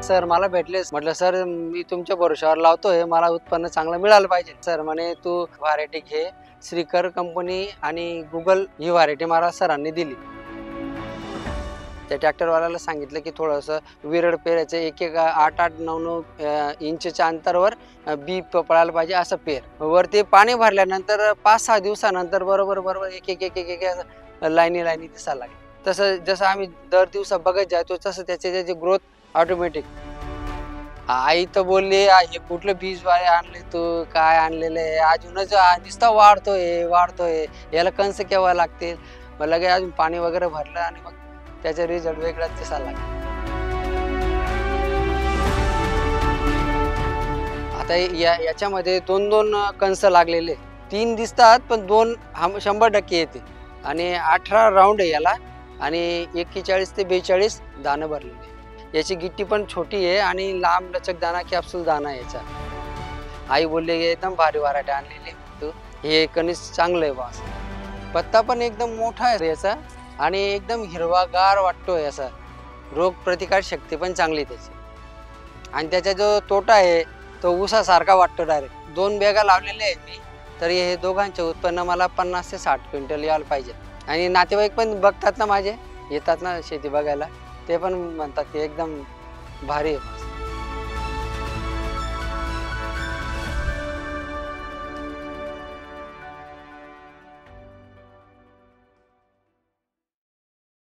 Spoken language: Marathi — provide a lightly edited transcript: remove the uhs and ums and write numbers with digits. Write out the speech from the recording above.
सर मला भेटले. म्हटलं सर मी तुमच्या भरोशावर लावतोय, मला उत्पन्न चांगलं मिळालं पाहिजे. सर म्हणे तू व्हरायटी घे, श्रीकर कंपनी आणि गुगल ही व्हरायटी मला सरांनी दिली. त्या ट्रॅक्टरवाल्याला सांगितलं की थोडंसं विरळ पेरायचं, एक 8-9 इंचच्या अंतरावर बी पळायला पाहिजे असं पेर. वरती पाणी भरल्यानंतर 5-6 दिवसानंतर बरोबर एक लाईनी दिसायला लागली. तसं जसं आम्ही दर दिवसा बघत जायचो तसं त्याची ग्रोथ ऑटोमॅटिक. आई तर बोलली, हे कुठलं बीज वाले आणले तू, काय आणलेलं आहे, अजूनच नुसता वाढतोय, याला कंस केव्हा लागतील. मग लगे अजून पाणी वगैरे भरलं आणि मग त्याचा रिझल्ट वेगळाच दिसायला लागला. आता याच्यामध्ये 2-2 कंस लागलेले, 3 दिसतात पण 2 100% येते. आणि 18 राऊंड आहे याला आणि 41 ते 42 दाणं भरलेले. याची गिट्टी पण छोटी आहे आणि लांब लचक दाणा, कॅप्सूल दाणा याचा. आई बोलली एकदम भारी व्हरायटी आणलेली तू, हे कणीस चांगलं आहे बॉस. पत्ता पण एकदम मोठा आहे याचा आणि एकदम हिरवागार वाटतोय असा. रोग प्रतिकार शक्ती पण चांगली त्याची. आणि त्याचा जो तोटा आहे तो ऊसासारखा वाटतो डायरेक्ट. 2 बॅगा लावलेले आहे मी, तर हे दोघांचे उत्पन्न मला 50 ते 60 क्विंटल यायला पाहिजे. आणि नातेवाईक पण बघतात ना माझे, येतात ना शेती बघायला, ते पण म्हणतात की एकदम भारी आहे.